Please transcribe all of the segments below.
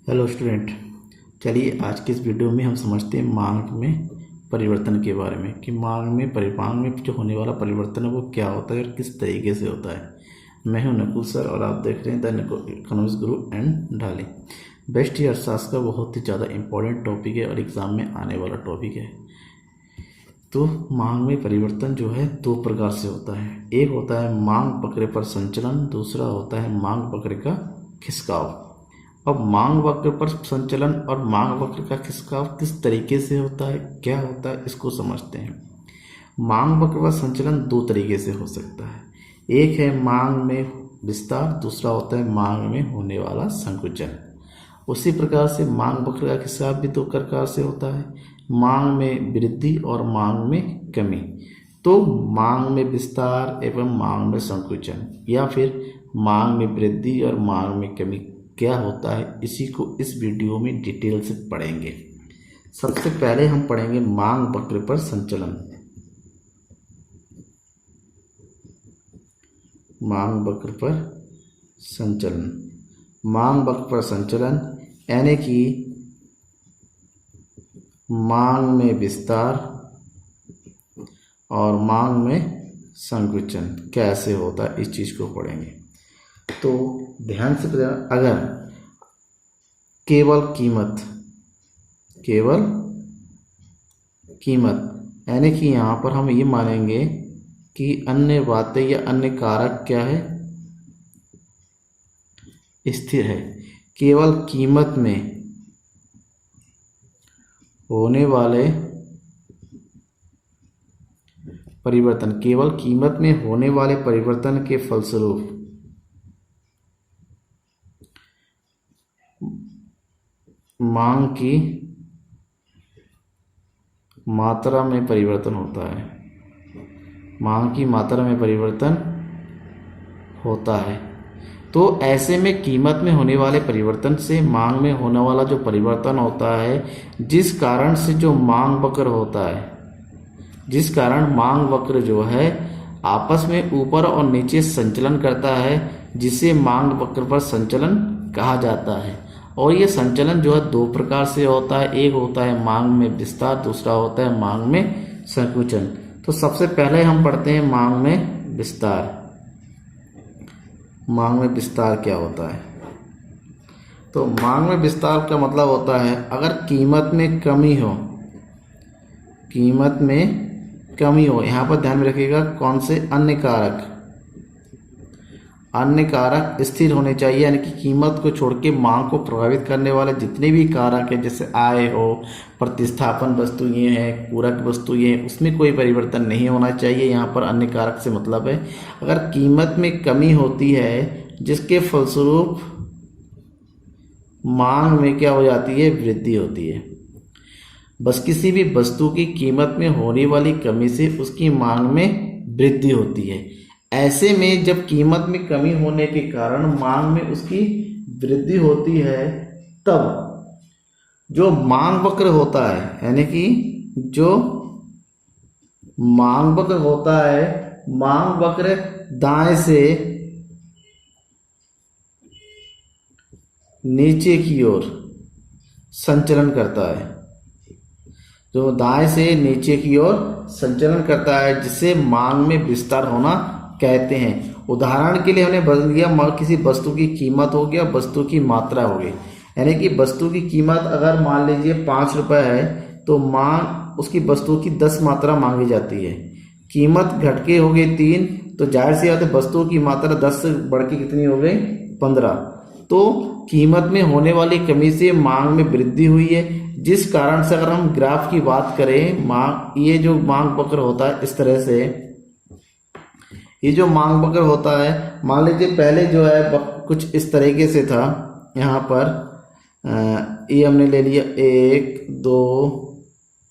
Hello student. चलिए आज की इस वीडियो में हम समझते हैं मांग में परिवर्तन के बारे में कि मांग में जो होने वाला परिवर्तन है वो क्या होता है और किस तरीके से होता है। मैं हूं नकुल सर और आप देख रहे हैं the economics Guru and Dhali. Best year अर्थशास्त्र का बहुत ही ज़्यादा इंपॉर्टेंट टॉपिक है और एग्ज़ाम में आने वाला टॉपिक है। तो मांग में परिवर्तन जो है दो प्रकार से होता है। एक होता है मांग वक्र पर संचलन, दूसरा होता है मांग वक्र का खिसकाव। अब मांग वक्र पर संचलन और मांग वक्र का खिसकाव किस तरीके से होता है, क्या होता है, इसको समझते हैं। मांग वक्र पर संचलन दो तरीके से हो सकता है। एक है मांग में विस्तार, दूसरा होता है मांग में होने वाला संकुचन। उसी प्रकार से मांग वक्र का खिसकाव भी दो प्रकार से होता है, मांग में वृद्धि और मांग में कमी। तो मांग में विस्तार एवं मांग में संकुचन या फिर मांग में वृद्धि और मांग में कमी क्या होता है, इसी को इस वीडियो में डिटेल से पढ़ेंगे। सबसे पहले हम पढ़ेंगे मांग वक्र पर संचलन। मांग वक्र पर संचलन, मांग वक्र पर संचलन यानी कि मांग में विस्तार और मांग में संकुचन कैसे होता है, इस चीज को पढ़ेंगे। तो ध्यान से अगर केवल कीमत यानी कि यहाँ पर हम ये मानेंगे कि अन्य बातें या अन्य कारक क्या है, स्थिर है। केवल कीमत में होने वाले परिवर्तन, केवल कीमत में होने वाले परिवर्तन के फलस्वरूप मांग की मात्रा में परिवर्तन होता है। मांग की मात्रा में परिवर्तन होता है। तो ऐसे में कीमत में होने वाले परिवर्तन से मांग में होने वाला जो परिवर्तन होता है, जिस कारण से जो मांग वक्र होता है, जिस कारण मांग वक्र जो है आपस में ऊपर और नीचे संचलन करता है, जिसे मांग वक्र पर संचलन कहा जाता है। और ये संचलन जो है दो प्रकार से होता है, एक होता है मांग में विस्तार, दूसरा होता है मांग में संकुचन। तो सबसे पहले हम पढ़ते हैं मांग में विस्तार। मांग में विस्तार क्या होता है? तो मांग में विस्तार का मतलब होता है अगर कीमत में कमी हो, कीमत में कमी हो, यहाँ पर ध्यान में रखिएगा कौन से अन्य कारक, अन्य कारक स्थिर होने चाहिए, यानी कि कीमत को छोड़ के मांग को प्रभावित करने वाले जितने भी कारक हैं, जैसे आय हो, प्रतिस्थापन वस्तु ये है, पूरक वस्तु ये है, उसमें कोई परिवर्तन नहीं होना चाहिए। यहाँ पर अन्य कारक से मतलब है अगर कीमत में कमी होती है जिसके फलस्वरूप मांग में क्या हो जाती है, वृद्धि होती है। बस किसी भी वस्तु की कीमत में होने वाली कमी से उसकी मांग में वृद्धि होती है। ऐसे में जब कीमत में कमी होने के कारण मांग में उसकी वृद्धि होती है, तब जो मांग वक्र होता है, यानी कि जो मांग वक्र होता है, मांग वक्र दाएं से नीचे की ओर संचलन करता है, जो दाएं से नीचे की ओर संचलन करता है, जिसे मांग में विस्तार होना कहते हैं। उदाहरण के लिए हमने बदल दिया, किसी वस्तु की कीमत हो गया, वस्तु की मात्रा हो गई। यानी कि वस्तु की कीमत अगर मान लीजिए 5 रुपए है, तो मांग उसकी वस्तु की 10 मात्रा मांगी जाती है। कीमत घट के हो गई 3, तो जाहिर सी बात है वस्तुओं की मात्रा 10 से बढ़ के कितनी हो गई, 15। तो कीमत में होने वाली कमी से मांग में वृद्धि हुई है, जिस कारण से अगर हम ग्राफ की बात करें, मांग, ये जो मांग वक्र होता है इस तरह से, ये जो मांग वक्र होता है, मान लीजिए पहले जो है कुछ इस तरीके से था। यहाँ पर ये हमने ले लिया 1 2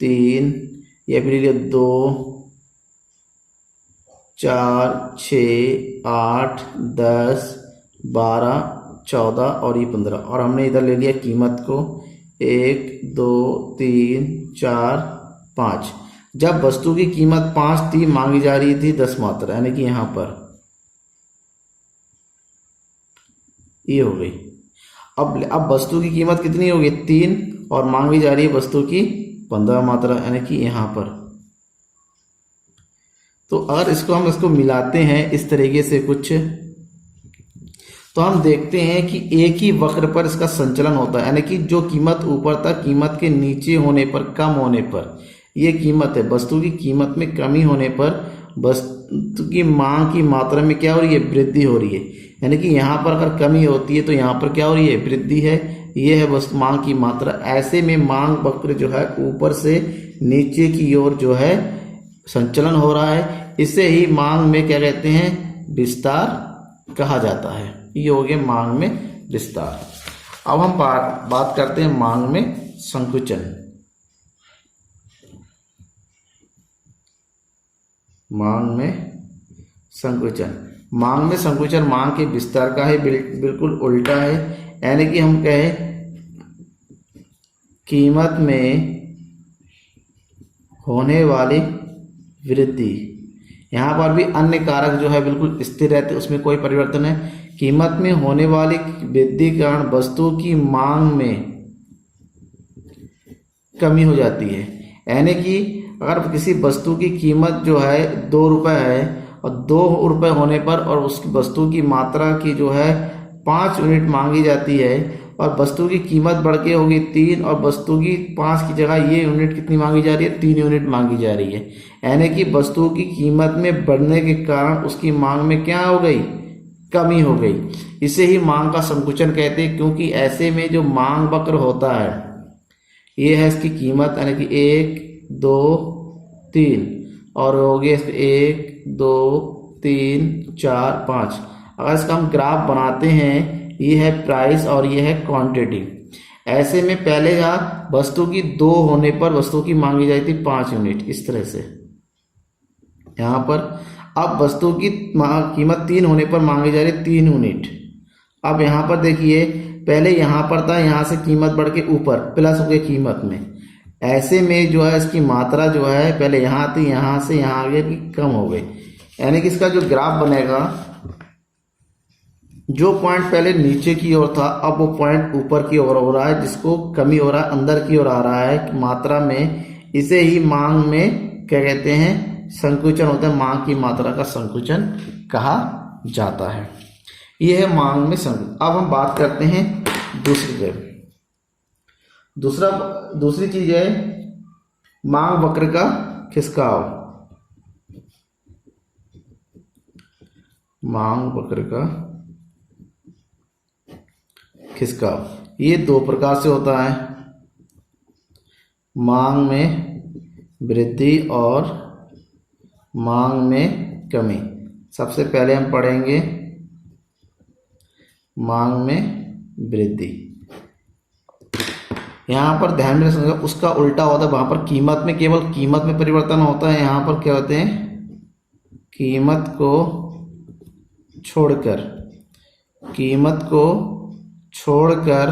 3, ये भी ले लिया 2 4 6 8 10 12 14 और ये 15, और हमने इधर ले लिया कीमत को 1 2 3 4 5। जब वस्तु की कीमत 5 थी, मांगी जा रही थी 10 मात्रा, यानी कि यहाँ पर ये हो गई। अब वस्तु की कीमत कितनी होगी 3 और मांगी जा रही है वस्तु की 15 मात्रा, यानी कि यहाँ पर। तो अगर इसको मिलाते हैं इस तरीके से कुछ, तो हम देखते हैं कि एक ही वक्र पर इसका संचलन होता है, यानी कि जो कीमत ऊपर था कीमत के नीचे होने पर, कम होने पर ये कीमत है। वस्तु की कीमत में कमी होने पर वस्तु की मांग की मात्रा में क्या हो रही है, वृद्धि हो रही है। यानी कि यहाँ पर अगर कमी होती है तो यहाँ पर क्या हो रही है, वृद्धि है। ये है वस्तु मांग की मात्रा। ऐसे में मांग वक्र जो है ऊपर से नीचे की ओर जो है संचलन हो रहा है। इसे ही मांग में क्या कहते हैं, विस्तार कहा जाता है। ये हो गया मांग में विस्तार। अब हम बात करते हैं मांग में संकुचन। मांग में संकुचन, मांग में संकुचन मांग के विस्तार का है, बिल्कुल उल्टा है। यानी कि हम कहें कीमत में होने वाली वृद्धि, यहाँ पर भी अन्य कारक जो है बिल्कुल स्थिर रहते, उसमें कोई परिवर्तन है। कीमत में होने वाली वृद्धि के कारण वस्तु की मांग में कमी हो जाती है। यानी कि अगर किसी वस्तु की कीमत जो है 2 रुपये है और 2 रुपये होने पर और उस वस्तु की मात्रा की जो है 5 यूनिट मांगी जाती है और वस्तु की कीमत बढ़ के होगी 3 और वस्तु की 5 की जगह ये यूनिट कितनी मांगी जा रही है, 3 यूनिट मांगी जा रही है। यानी कि वस्तु की कीमत में बढ़ने के कारण उसकी मांग में क्या हो गई, कमी हो गई। इसे ही मांग का संकुचन कहते हैं, क्योंकि ऐसे में जो मांग वक्र होता है ये है इसकी कीमत, यानी कि 1 2 3 और हो गया 1 2 3 4 5। अगर इसका हम ग्राफ बनाते हैं, ये है प्राइस और ये है क्वांटिटी। ऐसे में पहले यहाँ वस्तु की 2 होने पर वस्तु की मांगी जाती थी 5 यूनिट, इस तरह से यहाँ पर। अब वस्तु की कीमत 3 होने पर मांगी जा रही 3 यूनिट। अब यहाँ पर देखिए, पहले यहाँ पर था, यहाँ से कीमत बढ़ के ऊपर प्लस हो गई कीमत में। ऐसे में जो है इसकी मात्रा जो है पहले यहाँ थी, यहाँ से यहाँ आगे की कम हो गई। यानी कि इसका जो ग्राफ बनेगा, जो पॉइंट पहले नीचे की ओर था अब वो पॉइंट ऊपर की ओर हो रहा है, जिसको कमी हो रहा है, अंदर की ओर आ रहा है मात्रा में। इसे ही मांग में क्या कहते हैं, संकुचन होता है। मांग की मात्रा का संकुचन कहा जाता है। यह है मांग में संकुचन। अब हम बात करते हैं दूसरी चीज है मांग वक्र का खिसकाव। मांग वक्र का खिसकाव ये 2 प्रकार से होता है, मांग में वृद्धि और मांग में कमी। सबसे पहले हम पढ़ेंगे मांग में वृद्धि। यहाँ पर ध्यान में रखिएगा, उसका उल्टा होता है। वहां पर कीमत में केवल कीमत में परिवर्तन होता है, यहाँ पर क्या होते हैं, कीमत को छोड़कर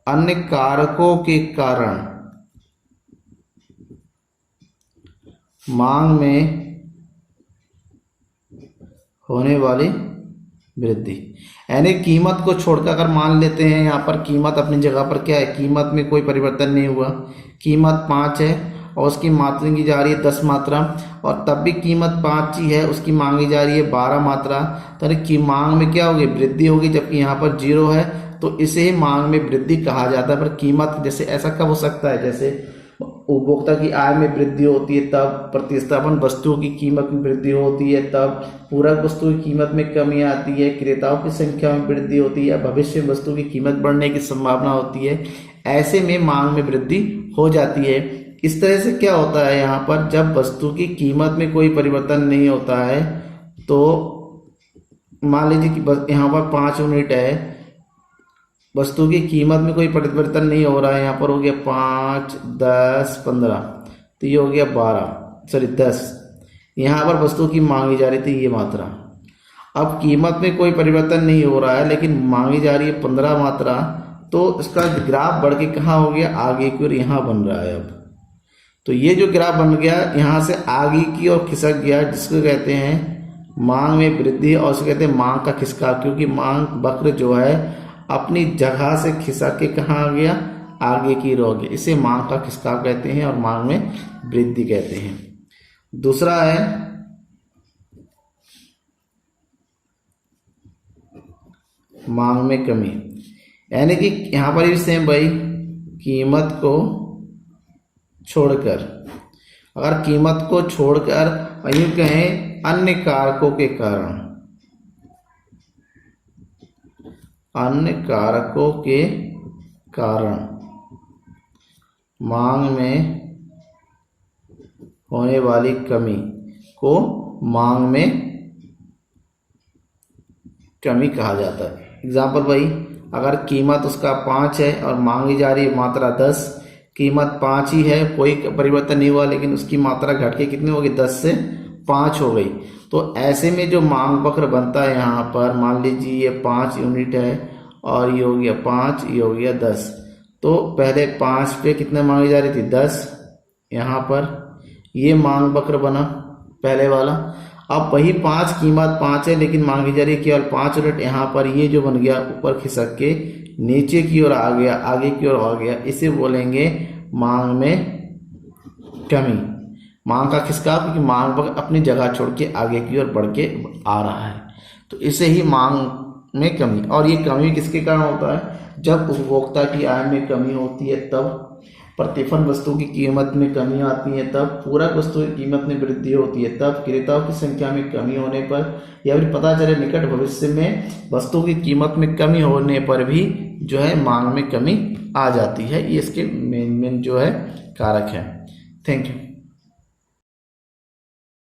अन्य कारकों के कारण मांग में होने वाली वृद्धि। यानी कीमत को छोड़कर अगर मान लेते हैं, यहाँ पर कीमत अपनी जगह पर क्या है, कीमत में कोई परिवर्तन नहीं हुआ, कीमत 5 है और उसकी मात्रा की जा रही है 10 मात्रा, और तब भी कीमत 5 ही है, उसकी मांगी जा रही है 12 मात्रा, तो की मांग में क्या होगी, वृद्धि होगी। जबकि यहाँ पर 0 है, तो इसे ही मांग में वृद्धि कहा जाता है। पर कीमत जैसे ऐसा कब हो सकता है, जैसे उपभोक्ता की आय में वृद्धि होती है तब, प्रतिस्थापन वस्तुओं की कीमत में वृद्धि होती है तब, पूरक वस्तु की कीमत में कमी आती है, क्रेताओं की संख्या में वृद्धि होती है, भविष्य में वस्तु की कीमत बढ़ने की संभावना होती है। ऐसे में मांग में वृद्धि हो जाती है। इस तरह से क्या होता है, यहाँ पर जब वस्तु की कीमत में कोई परिवर्तन नहीं होता है, तो मान लीजिए कि यहाँ पर 5 यूनिट है, वस्तु की कीमत में कोई परिवर्तन नहीं हो रहा है, यहाँ पर हो गया 5 10 15, तो ये हो गया 10। यहाँ पर वस्तु की मांगी जा रही थी ये मात्रा, अब कीमत में कोई परिवर्तन नहीं हो रहा है लेकिन मांगी जा रही है 15 मात्रा, तो इसका ग्राफ बढ़ के कहाँ हो गया, आगे की ओर यहाँ बन रहा है। अब तो ये जो ग्राफ बन गया यहाँ से आगे की ओर खिसक गया, जिसको कहते हैं मांग में वृद्धि, और उसे कहते हैं मांग का खिसकाव, क्योंकि मांग वक्र जो है अपनी जगह से खिसक के कहाँ आ गया, आगे की ओर गया। इसे मांग का खिसकाव कहते हैं और मांग में वृद्धि कहते हैं। दूसरा है मांग में कमी, यानी कि यहां पर भी सेम भाई, कीमत को छोड़कर, अगर कीमत को छोड़कर यूं कहें अन्य कारकों के कारण, अन्य कारकों के कारण मांग में होने वाली कमी को मांग में कमी कहा जाता है। एग्जाम्पल भाई, अगर कीमत उसका 5 है और मांगी जा रही है मात्रा 10, कीमत 5 ही है, कोई परिवर्तन नहीं हुआ, लेकिन उसकी मात्रा घट के कितनी होगी, 10 से 5 हो गई। तो ऐसे में जो मांग वक्र बनता है यहाँ पर, मान लीजिए ये 5 यूनिट है और ये हो गया 5, ये हो गया 10, तो पहले 5 पे कितने मांगी जा रही थी, 10, यहाँ पर ये मांग वक्र बना पहले वाला। अब वही 5, कीमत 5 है लेकिन मांगी जा रही है केवल 5 यूनिट, यहाँ पर ये जो बन गया ऊपर खिसक के नीचे की ओर आ गया, आगे की ओर आ गया, इसे बोलेंगे मांग में कमी। मांग का खिसकाव, क्योंकि मांग वक्र अपनी जगह छोड़ के आगे की ओर बढ़ के आ रहा है, तो इसे ही मांग में कमी। और ये कमी किसके कारण होता है, जब उपभोक्ता की आय में कमी होती है, तब प्रतिफल वस्तु की कीमत में कमी आती है, तब पूरक वस्तु की कीमत में वृद्धि होती है, तब क्रेताओं की संख्या में कमी होने पर, या फिर पता चले निकट भविष्य में वस्तु की कीमत में कमी होने पर भी जो है मांग में कमी आ जाती है। ये इसके मेन जो है कारक है। Thank you.